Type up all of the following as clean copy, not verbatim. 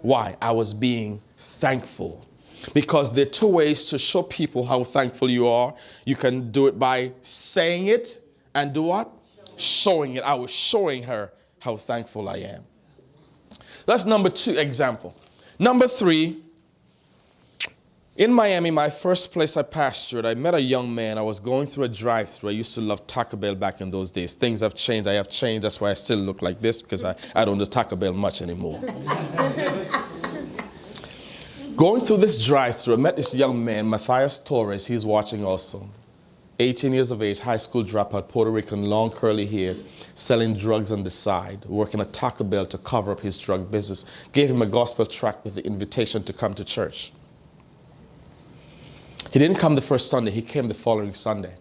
Why? I was being thankful. Because there are two ways to show people how thankful you are. You can do it by saying it and do what? Showing it. I was showing her how thankful I am. That's number 2 example. Number 3, in Miami, my first place I pastored, I met a young man. I was going through a drive-thru. I used to love Taco Bell back in those days. Things have changed. I have changed. That's why I still look like this, because I don't do Taco Bell much anymore. Going through this drive-thru, I met this young man, Matthias Torres. He's watching also. 18 years of age, high school dropout, Puerto Rican, long curly hair, selling drugs on the side, working at Taco Bell to cover up his drug business. Gave him a gospel tract with the invitation to come to church. He didn't come the first Sunday, he came the following Sunday.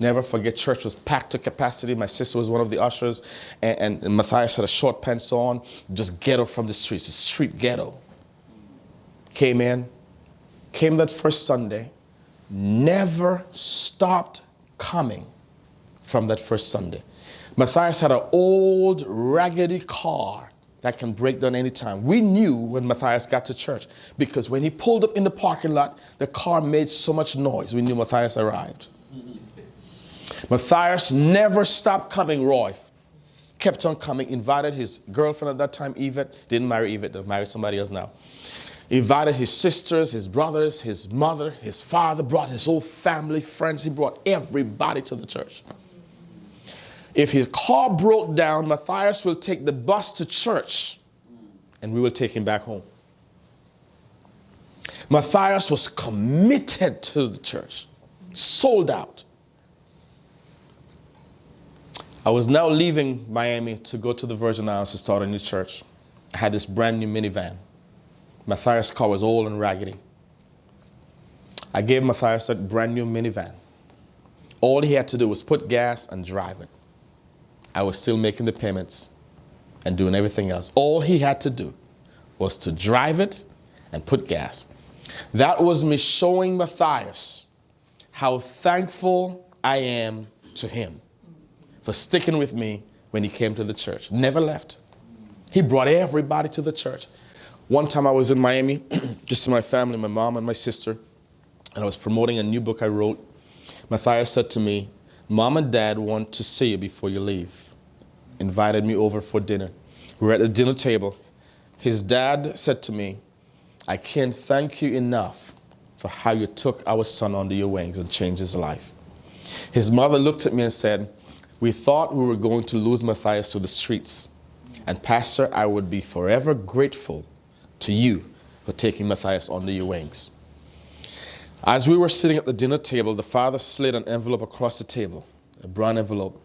Never forget, church was packed to capacity. My sister was one of the ushers, and Matthias had a short pants on, just ghetto from the streets, a street ghetto. Came that first Sunday, never stopped coming from that first Sunday. Matthias had an old, raggedy car that can break down anytime. We knew when Matthias got to church because when he pulled up in the parking lot, the car made so much noise. We knew Matthias arrived. Matthias never stopped coming, Roy. Kept on coming, invited his girlfriend at that time, Yvette. Didn't marry Yvette, they married somebody else now. Invited his sisters, his brothers, his mother, his father, brought his whole family, friends. He brought everybody to the church. If his car broke down, Matthias will take the bus to church and we will take him back home. Matthias was committed to the church, sold out. I was now leaving Miami to go to the Virgin Islands to start a new church. I had this brand new minivan. Matthias' car was old and raggedy. I gave Matthias that brand new minivan. All he had to do was put gas and drive it. I was still making the payments and doing everything else. All he had to do was to drive it and put gas. That was me showing Matthias how thankful I am to him for sticking with me when he came to the church. Never left. He brought everybody to the church. One time I was in Miami, just to my family, my mom and my sister, and I was promoting a new book I wrote. Matthias said to me, Mom and Dad want to see you before you leave. Invited me over for dinner. We were at the dinner table. His dad said to me, I can't thank you enough for how you took our son under your wings and changed his life. His mother looked at me and said, we thought we were going to lose Matthias to the streets. And Pastor, I would be forever grateful to you for taking Matthias under your wings. As we were sitting at the dinner table, the father slid an envelope across the table, a brown envelope.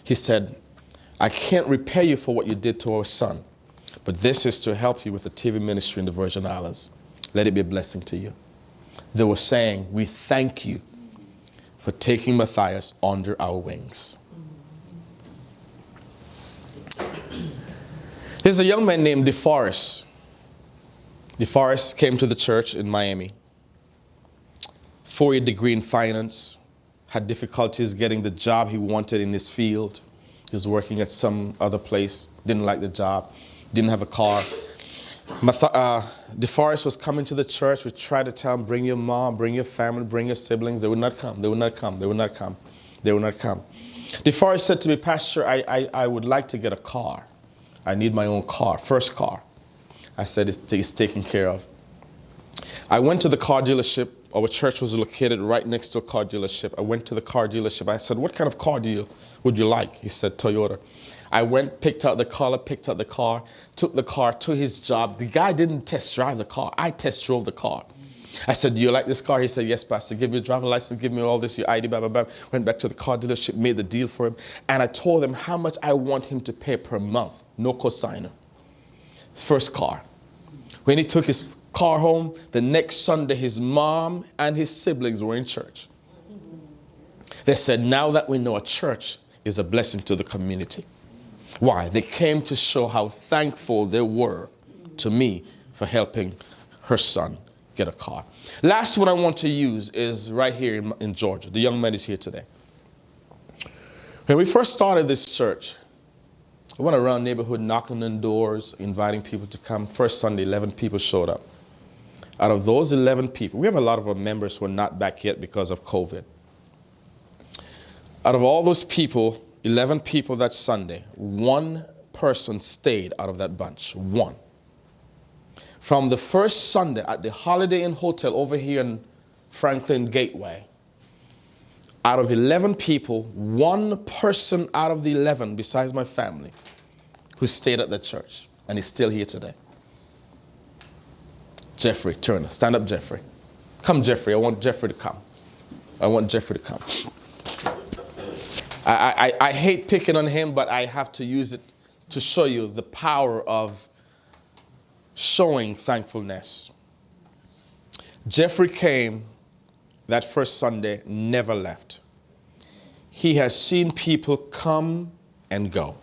He said, I can't repay you for what you did to our son, but this is to help you with the TV ministry in the Virgin Islands. Let it be a blessing to you. They were saying, we thank you for taking Matthias under our wings. There's a young man named DeForest. DeForest came to the church in Miami. 4-year degree in finance, had difficulties getting the job he wanted in his field. He was working at some other place, didn't like the job, didn't have a car. DeForest was coming to the church. We tried to tell him, bring your mom, bring your family, bring your siblings. They would not come, they would not come, they would not come, they would not come. DeForest said to me, Pastor, I would like to get a car. I need my own car, first car. I said, it's taken care of. I went to the car dealership. Our church was located right next to a car dealership. I went to the car dealership. I said, what kind of car would you like? He said, Toyota. I went, picked out the color, picked out the car, took the car to his job. The guy didn't test drive the car. I test drove the car. I said, do you like this car? He said, yes, Pastor. Give me a driver's license, give me all this, your ID, blah, blah, blah. Went back to the car dealership, made the deal for him. And I told him how much I want him to pay per month. No cosigner. His first car. When he took his car home, the next Sunday, his mom and his siblings were in church. They said, now that we know a church is a blessing to the community. Why? They came to show how thankful they were to me for helping her son get a car. Last one I want to use is right here in Georgia. The young man is here today. When we first started this church, I went around neighborhood knocking on doors, inviting people to come. First Sunday, 11 people showed up. Out of those 11 people, we have a lot of our members who are not back yet because of COVID. Out of all those people, 11 people that Sunday, one person stayed out of that bunch. One. From the first Sunday at the Holiday Inn Hotel over here in Franklin Gateway, out of 11 people, one person out of the 11, besides my family, who stayed at the church, and is still here today. Jeffrey Turner. Stand up, Jeffrey. Come, Jeffrey. I want Jeffrey to come. I want Jeffrey to come. I hate picking on him, but I have to use it to show you the power of showing thankfulness. Jeffrey came that first Sunday, never left. He has seen people come and go.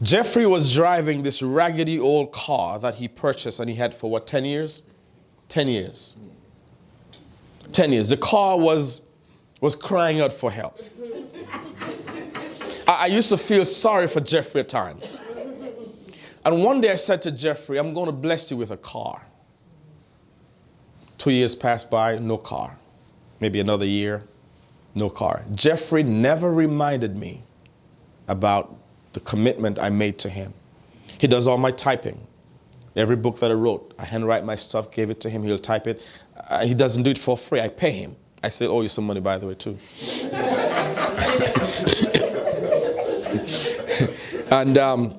Jeffrey was driving this raggedy old car that he purchased, and he had for what, 10 years? 10 years. 10 years. The car was crying out for help. I used to feel sorry for Jeffrey at times. And one day I said to Jeffrey, I'm going to bless you with a car. 2 years passed by, no car. Maybe another year, no car. Jeffrey never reminded me about the commitment I made to him. He does all my typing. Every book that I wrote, I handwrite my stuff, gave it to him, he'll type it. He doesn't do it for free, I pay him. I said, owe you some money, by the way, too. And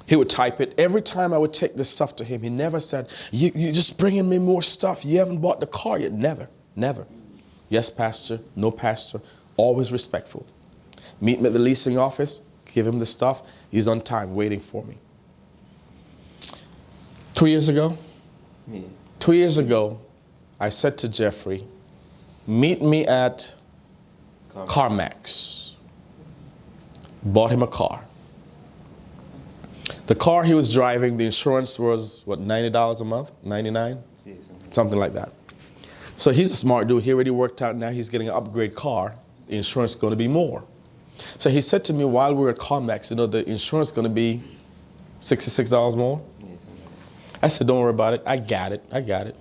he would type it. Every time I would take this stuff to him, he never said, you just bringing me more stuff. You haven't bought the car yet. Never, never. Yes, pastor. No, pastor. Always respectful. Meet me at the leasing office. Give him the stuff. He's on time waiting for me. 2 years ago, 2 years ago, I said to Jeffrey, meet me at CarMax. Bought him a car. The car he was driving, the insurance was, what, $90 a month? 99? Something like that. So he's a smart dude. He already worked out now he's getting an upgrade car. The insurance is going to be more. So he said to me while we were at CarMax, you know, the insurance is going to be $66 more. I said, don't worry about it. I got it. I got it.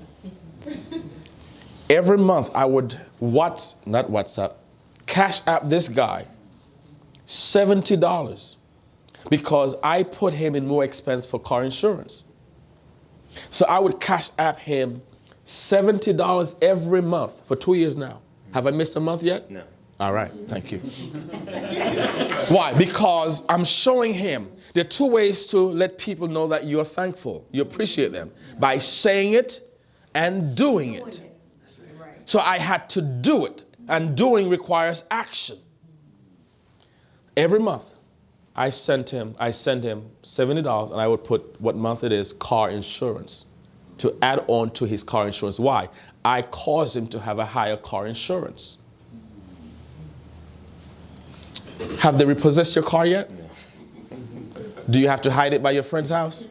Every month I would Cash App this guy $70 because I put him in more expense for car insurance. So I would Cash App him $70 every month for 2 years now. Have I missed a month yet? No. All right, thank you. Why? Because I'm showing him there are two ways to let people know that you're thankful, you appreciate them, by saying it and doing it. So I had to do it, and doing requires action. Every month, I send him $70, and I would put what month it is, car insurance, to add on to his car insurance. Why? I caused him to have a higher car insurance. Have they repossessed your car yet? No. Do you have to hide it by your friend's house?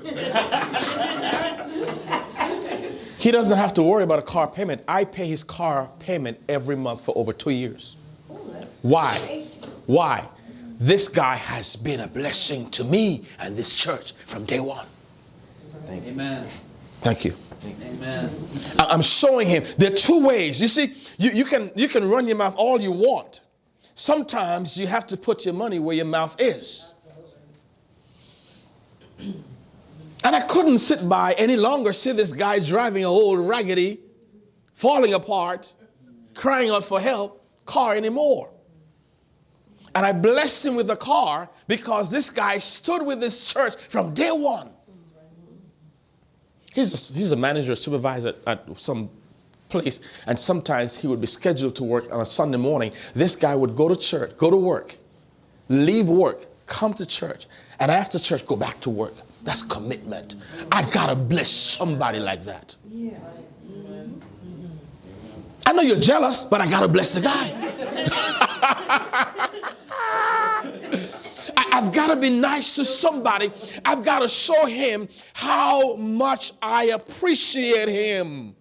He doesn't have to worry about a car payment. I pay his car payment every month for over 2 years. Why? Why? This guy has been a blessing to me and this church from day one. Thank you. Amen. Thank you. Amen. I'm showing him there are two ways. You see, you can run your mouth all you want. Sometimes you have to put your money where your mouth is. And I couldn't sit by any longer, see this guy driving an old raggedy, falling apart, crying out for help, car anymore. And I blessed him with the car because this guy stood with this church from day one. He's a manager, supervisor at some place, and sometimes he would be scheduled to work on a Sunday morning. This guy would go to church, go to work, leave work, come to church, and after church go back to work. That's commitment. I gotta bless somebody like that. I know you're jealous, but I gotta bless the guy. I've gotta be nice to somebody. I've gotta show him how much I appreciate him.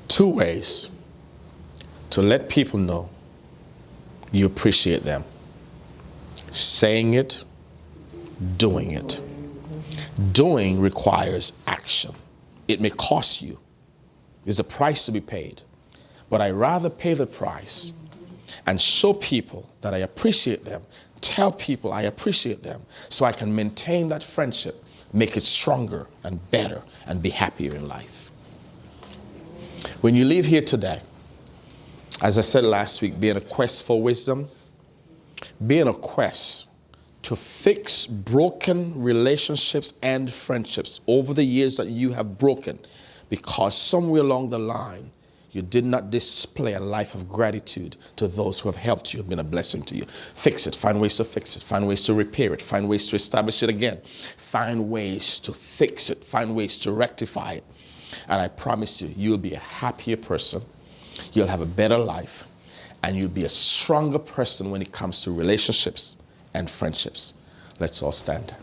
Two ways to let people know you appreciate them. Saying it, doing it. Doing requires action. It may cost you. There's a price to be paid. But I'd rather pay the price and show people that I appreciate them, tell people I appreciate them, so I can maintain that friendship, make it stronger and better, and be happier in life. When you leave here today, as I said last week, be in a quest for wisdom, be in a quest to fix broken relationships and friendships over the years that you have broken, because somewhere along the line, you did not display a life of gratitude to those who have helped you and been a blessing to you. Fix it. Find ways to fix it. Find ways to repair it. Find ways to establish it again. Find ways to fix it. Find ways to rectify it. And I promise you, you'll be a happier person. You'll have a better life. And you'll be a stronger person when it comes to relationships and friendships. Let's all stand.